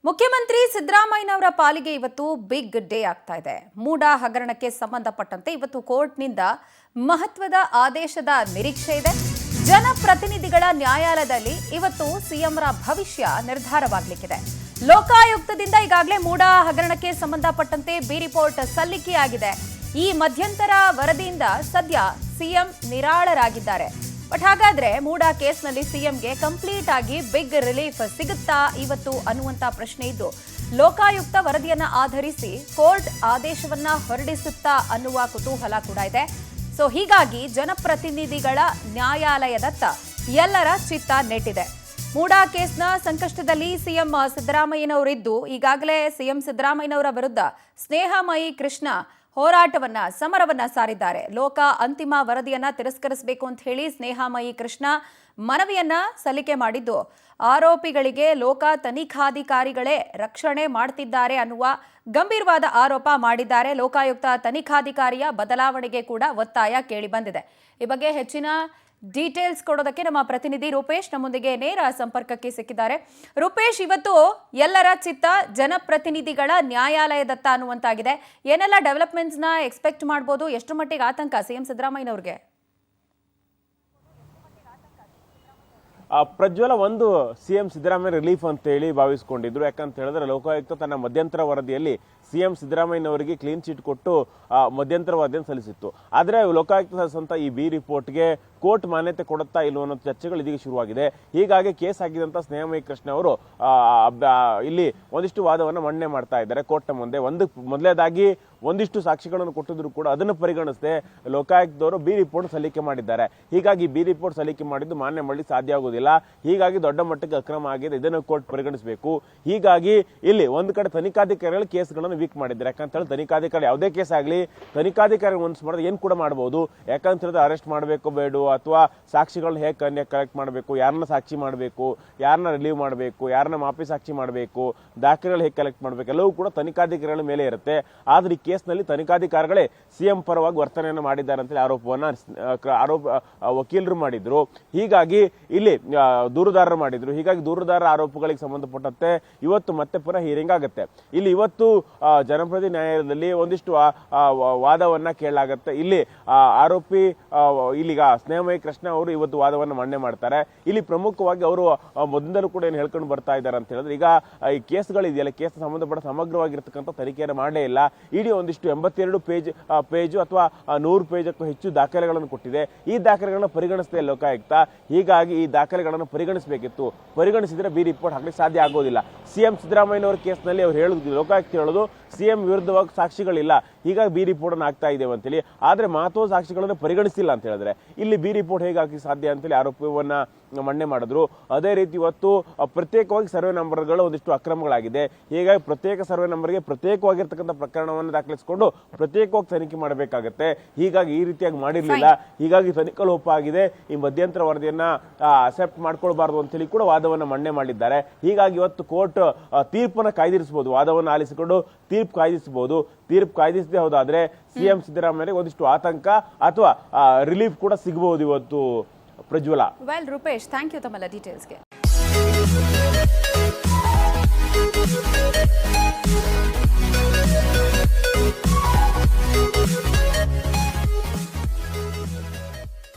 ಮುಖ್ಯಮಂತ್ರಿ ಸಿದ್ದರಾಮಯ್ಯನವರ ಪಾಲಿಗೆ ಇವತ್ತು ಬಿಗ್ ಡೇ ಆಗ್ತಾ ಇದೆ. ಮೂಡ ಹಗರಣಕ್ಕೆ ಸಂಬಂಧಪಟ್ಟಂತೆ ಇವತ್ತು ಕೋರ್ಟ್ನಿಂದ ಮಹತ್ವದ ಆದೇಶದ ನಿರೀಕ್ಷೆ ಇದೆ. ಜನಪ್ರತಿನಿಧಿಗಳ ನ್ಯಾಯಾಲಯದಲ್ಲಿ ಇವತ್ತು ಸಿಎಂರ ಭವಿಷ್ಯ ನಿರ್ಧಾರವಾಗಲಿಕ್ಕಿದೆ. ಲೋಕಾಯುಕ್ತದಿಂದ ಈಗಾಗಲೇ ಮೂಡ ಹಗರಣಕ್ಕೆ ಸಂಬಂಧಪಟ್ಟಂತೆ ಬಿ ರಿಪೋರ್ಟ್ ಸಲ್ಲಿಕೆಯಾಗಿದೆ. ಈ ಮಧ್ಯಂತರ ವರದಿಯಿಂದ ಸದ್ಯ ಸಿಎಂ ನಿರಾಳರಾಗಿದ್ದಾರೆ. ಬಟ್ ಹಾಗಾದ್ರೆ ಮೂಡ ಕೇಸ್ನಲ್ಲಿ ಸಿಎಂಗೆ ಕಂಪ್ಲೀಟ್ ಆಗಿ ಬಿಗ್ ರಿಲೀಫ್ ಸಿಗುತ್ತಾ ಇವತ್ತು ಅನ್ನುವಂತ ಪ್ರಶ್ನೆ ಇದ್ದು, ಲೋಕಾಯುಕ್ತ ವರದಿಯನ್ನ ಆಧರಿಸಿ ಕೋರ್ಟ್ ಆದೇಶವನ್ನ ಹೊರಡಿಸುತ್ತಾ ಅನ್ನುವ ಕುತೂಹಲ ಕೂಡ ಇದೆ. ಸೊ ಹೀಗಾಗಿ ಜನಪ್ರತಿನಿಧಿಗಳ ನ್ಯಾಯಾಲಯದತ್ತ ಎಲ್ಲರ ಚಿತ್ತ ನೆಟ್ಟಿದೆ. ಮೂಡ ಕೇಸ್ನ ಸಂಕಷ್ಟದಲ್ಲಿ ಸಿಎಂ ಸಿದ್ದರಾಮಯ್ಯನವರಿದ್ದು ಈಗಾಗಲೇ ಸಿಎಂ ಸಿದ್ದರಾಮಯ್ಯನವರ ವಿರುದ್ಧ ಸ್ನೇಹಮಯಿ ಕೃಷ್ಣ ಹೋರಾಟವನ್ನ ಸಮರವನ್ನ ಸಾರಿದ್ದಾರೆ. ಲೋಕ ಅಂತಿಮ ವರದಿಯನ್ನ ತಿರಸ್ಕರಿಸಬೇಕು ಅಂತ ಹೇಳಿ ಸ್ನೇಹಮಯಿ ಕೃಷ್ಣ ಮನವಿಯನ್ನ ಸಲ್ಲಿಕೆ ಮಾಡಿದ್ದು, ಆರೋಪಿಗಳಿಗೆ ಲೋಕ ತನಿಖಾಧಿಕಾರಿಗಳೇ ರಕ್ಷಣೆ ಮಾಡ್ತಿದ್ದಾರೆ ಅನ್ನುವ ಗಂಭೀರವಾದ ಆರೋಪ ಮಾಡಿದ್ದಾರೆ. ಲೋಕಾಯುಕ್ತ ತನಿಖಾಧಿಕಾರಿಯ ಬದಲಾವಣೆಗೆ ಕೂಡ ಒತ್ತಾಯ ಕೇಳಿ ಬಂದಿದೆ. ಈ ಬಗ್ಗೆ ಹೆಚ್ಚಿನ ಡೀಟೇಲ್ಸ್ ಕೊಡೋದಕ್ಕೆ ನಮ್ಮ ಪ್ರತಿನಿಧಿ ರೂಪೇಶ್ ನಮ್ಮೊಂದಿಗೆ ನೇರ ಸಂಪರ್ಕಕ್ಕೆ ಸಿಕ್ಕಿದ್ದಾರೆ. ರೂಪೇಶ್, ಇವತ್ತು ಎಲ್ಲರ ಚಿತ್ತ ಜನಪ್ರತಿನಿಧಿಗಳ ನ್ಯಾಯಾಲಯದತ್ತ ಅನ್ನುವಂತಾಗಿದೆ. ಏನೆಲ್ಲ ಡೆವಲಪ್ಮೆಂಟ್ಸ್ ನ ಎಕ್ಸ್ಪೆಕ್ಟ್ ಮಾಡಬಹುದು? ಎಷ್ಟು ಮಟ್ಟಿಗೆ ಆತಂಕ ಸಿಎಂ ಸಿದ್ದರಾಮಯ್ಯನವ್ರಿಗೆ? ಪ್ರಜ್ವಲ, ಒಂದು ಸಿಎಂ ಸಿದ್ದರಾಮಯ್ಯ ರಿಲೀಫ್ ಅಂತ ಹೇಳಿ ಭಾವಿಸಿಕೊಂಡಿದ್ರು. ಯಾಕಂತ ಹೇಳಿದ್ರೆ ಲೋಕಾಯುಕ್ತ ತನ್ನ ಮಧ್ಯಂತರ ವರದಿಯಲ್ಲಿ ಸಿಎಂ ಸಿದ್ದರಾಮಯ್ಯನವರಿಗೆ ಕ್ಲೀನ್ ಚಿಟ್ ಕೊಟ್ಟು ಮಧ್ಯಂತರ ವರದಿಯನ್ನು ಸಲ್ಲಿಸಿತ್ತು. ಆದರೆ ಲೋಕಾಯುಕ್ತ ಸಲ್ಲಿಸಿದಂತ ಈ ಬಿ ರಿಪೋರ್ಟ್ಗೆ ಕೋರ್ಟ್ ಮಾನ್ಯತೆ ಕೊಡುತ್ತಾ ಇಲ್ಲವೋ ಅನ್ನೋ ಚರ್ಚೆಗಳು ಇದೀಗ ಶುರುವಾಗಿದೆ. ಹೀಗಾಗಿ ಕೇಸ್ ಆಗಿದಂತ ಸ್ನೇಹಮಯಿ ಕೃಷ್ಣ ಅವರು ಇಲ್ಲಿ ಒಂದಿಷ್ಟು ವಾದವನ್ನು ಮಂಡನೆ ಮಾಡ್ತಾ ಇದ್ದಾರೆ ಕೋರ್ಟ್ನ ಮುಂದೆ. ಮೊದಲನೇದಾಗಿ ಒಂದಿಷ್ಟು ಸಾಕ್ಷಿಗಳನ್ನು ಕೊಟ್ಟಿದ್ರು ಕೂಡ ಅದನ್ನು ಪರಿಗಣಿಸದೆ ಲೋಕಾಯುಕ್ತದವರು ಬಿ ರಿಪೋರ್ಟ್ ಸಲ್ಲಿಕೆ ಮಾಡಿದ್ದಾರೆ. ಹೀಗಾಗಿ ಬಿ ರಿಪೋರ್ಟ್ ಸಲ್ಲಿಕೆ ಮಾಡಿದ್ದು ಮಾನ್ಯ ಮಾಡಲಿಕ್ಕೆ ಸಾಧ್ಯ ಆಗುವುದಿಲ್ಲ. ಹೀಗಾಗಿ ದೊಡ್ಡ ಮಟ್ಟಕ್ಕೆ ಅಕ್ರಮ ಆಗಿದೆ, ಇದನ್ನು ಕೋರ್ಟ್ ಪರಿಗಣಿಸಬೇಕು. ಹೀಗಾಗಿ ಇಲ್ಲಿ ಒಂದು ಕಡೆ ತನಿಖಾಧಿಕಾರಿಗಳು ಕೇಸ್ಗಳನ್ನು ವೀಕ್ ಮಾಡಿದ್ದಾರೆ. ಯಾಕಂತ ಹೇಳಿ ತನಿಖಾಧಿಕಾರಿ ಯಾವುದೇ ಕೇಸ್ ಆಗಲಿ ತನಿಖಾಧಿಕಾರಿ ಮನಸ್ಸು ಮಾಡಿದ್ರೆ ಏನು ಕೂಡ ಮಾಡಬಹುದು. ಯಾಕಂತ ಹೇಳಿದ್ರೆ ಅರೆಸ್ಟ್ ಮಾಡಬೇಕು ಬೇಡ, ಅಥವಾ ಸಾಕ್ಷಿಗಳನ್ನ ಹೇಗೆ ಕಲೆಕ್ಟ್ ಮಾಡಬೇಕು, ಯಾರನ್ನ ಸಾಕ್ಷಿ ಮಾಡಬೇಕು, ಯಾರನ್ನ ರಿಲೀವ್ ಮಾಡಬೇಕು, ಯಾರನ್ನ ಮಾಪಿ ಸಾಕ್ಷಿ ಮಾಡಬೇಕು, ದಾಖಲೆಗಳು ಹೇಗೆ ಕಲೆಕ್ಟ್ ಮಾಡಬೇಕು, ಎಲ್ಲವೂ ಕೂಡ ತನಿಖಾಧಿಕಾರಿಗಳ ಮೇಲೆ ಇರುತ್ತೆ. ಆದ್ರೆ ಈ ಕೇಸ್ನಲ್ಲಿ ತನಿಖಾಧಿಕಾರಿಗಳೇ ಸಿಎಂ ಪರವಾಗಿ ವರ್ತನೆಯನ್ನು ಮಾಡಿದ್ದಾರೆ ಅಂತ ಆರೋಪವನ್ನ ವಕೀಲರು ಮಾಡಿದ್ರು. ಹೀಗಾಗಿ ಇಲ್ಲಿ ದೂರುದಾರರು ಮಾಡಿದ್ರು. ಹೀಗಾಗಿ ದೂರುದಾರರ ಆರೋಪಗಳಿಗೆ ಸಂಬಂಧಪಟ್ಟಂತೆ ಇವತ್ತು ಮತ್ತೆ ಪುನಃ ಹಿಯರಿಂಗ್ ಆಗುತ್ತೆ. ಇಲ್ಲಿ ಇವತ್ತು ಜನಪ್ರತಿನಿಧಿ ನ್ಯಾಯಾಲಯದಲ್ಲಿ ಒಂದಿಷ್ಟು ವಾದವನ್ನ ಕೇಳಲಾಗುತ್ತೆ. ಇಲ್ಲಿ ಆರೋಪಿ ಇಲ್ಲಿಗ ಸ್ನೇಹಮಯಿ ಕೃಷ್ಣ ಅವರು ಇವತ್ತು ವಾದವನ್ನು ಮಂಡನೆ ಮಾಡ್ತಾರೆ. ಇಲ್ಲಿ ಪ್ರಮುಖವಾಗಿ ಅವರು ಮೊದಲು ಕೂಡ ಏನು ಹೇಳ್ಕೊಂಡು ಬರ್ತಾ ಇದ್ದಾರೆ ಅಂತ ಹೇಳಿದ್ರೆ, ಈಗ ಈ ಕೇಸ್ಗಳಿದೆಯಲ್ಲ, ಕೇಸ್ ಸಂಬಂಧಪಟ್ಟ ಸಮಗ್ರವಾಗಿರ್ತಕ್ಕಂಥ ತನಿಖೆಯನ್ನು ಮಾಡಲೇ ಇಲ್ಲ. ಇಡೀ ಒಂದಿಷ್ಟು 82 ಪೇಜು ಅಥವಾ 100 ಪೇಜಕ್ಕೂ ಹೆಚ್ಚು ದಾಖಲೆಗಳನ್ನು ಕೊಟ್ಟಿದೆ. ಈ ದಾಖಲೆಗಳನ್ನು ಪರಿಗಣಿಸದೆ ಲೋಕಾಯುಕ್ತ. ಹೀಗಾಗಿ ಈ ದಾಖಲೆಗಳನ್ನು ಪರಿಗಣಿಸಬೇಕಿತ್ತು. ಪರಿಗಣಿಸಿದ್ರೆ ಬಿ ರಿಪೋರ್ಟ್ ಹಾಕಲಿಕ್ಕೆ ಸಾಧ್ಯ ಆಗೋದಿಲ್ಲ. ಸಿಎಂ ಸಿದ್ದರಾಮಯ್ಯನವರ ಕೇಸ್ನಲ್ಲಿ ಅವ್ರು ಹೇಳುದು, ಲೋಕಾಯುಕ್ತ ಹೇಳೋದು ಸಿಎಂ ವಿರುದ್ಧವಾಗಿ ಸಾಕ್ಷಿಗಳಿಲ್ಲ, ಹೀಗಾಗಿ ಬಿ ರಿಪೋರ್ಟ್ ಅನ್ನು ಆಗ್ತಾ ಇದ್ದೇವೆ ಅಂತೇಳಿ. ಆದ್ರೆ ಮಹತ್ವದ ಸಾಕ್ಷಿಗಳನ್ನು ಪರಿಗಣಿಸಿಲ್ಲ ಅಂತ ಹೇಳಿದ್ರೆ ಇಲ್ಲಿ ಬಿ ರಿಪೋರ್ಟ್ ಹೇಗೆ ಹಾಕಿ ಸಾಧ್ಯ ಅಂತೇಳಿ ಆರೋಪವನ್ನ ಮಂಡನೆ ಮಾಡಿದ್ರು. ಅದೇ ರೀತಿ ಇವತ್ತು ಪ್ರತ್ಯೇಕವಾಗಿ ಸರ್ವೆ ನಂಬರ್ಗಳು ಒಂದಿಷ್ಟು ಅಕ್ರಮಗಳಾಗಿದೆ. ಹೀಗಾಗಿ ಪ್ರತ್ಯೇಕ ಸರ್ವೆ ನಂಬರ್ಗೆ ಪ್ರತ್ಯೇಕವಾಗಿರ್ತಕ್ಕಂಥ ಪ್ರಕರಣವನ್ನು ದಾಖಲಿಸಿಕೊಂಡು ಪ್ರತ್ಯೇಕವಾಗಿ ತನಿಖೆ ಮಾಡಬೇಕಾಗತ್ತೆ. ಹೀಗಾಗಿ ಈ ರೀತಿಯಾಗಿ ಮಾಡಿರ್ಲಿಲ್ಲ. ಹೀಗಾಗಿ ತನಿಖಾ ಲೋಪ ಆಗಿದೆ. ಈ ಮಧ್ಯಂತರ ವರದಿಯನ್ನ ಅಕ್ಸೆಪ್ಟ್ ಮಾಡ್ಕೊಳ್ಬಾರ್ದು ಅಂತೇಳಿ ಕೂಡ ವಾದವನ್ನು ಮಂಡನೆ ಮಾಡಿದ್ದಾರೆ. ಹೀಗಾಗಿ ಇವತ್ತು ಕೋರ್ಟ್ ತೀರ್ಪನ್ನು ಕಾಯ್ದಿರಿಸಬಹುದು, ವಾದವನ್ನು ಆಲಿಸಿಕೊಂಡು ತೀರ್ಪು ಕಾಯ್ದಿಸಬಹುದು. ತೀರ್ಪು ಕಾಯ್ದಿಸದೆ ಹೋದಾದ್ರೆ ಸಿಎಂ ಸಿದ್ದರಾಮಯ್ಯ ಒಂದಿಷ್ಟು ಆತಂಕ ಅಥವಾ ರಿಲೀಫ್ ಕೂಡ ಸಿಗಬಹುದು ಇವತ್ತು. ಪ್ರಜ್ವಲ. ವೆಲ್ ರೂಪೇಶ್, ಥ್ಯಾಂಕ್ ಯು ತಮ್ಮೆಲ್ಲ ಡೀಟೇಲ್ಸ್ಗೆ.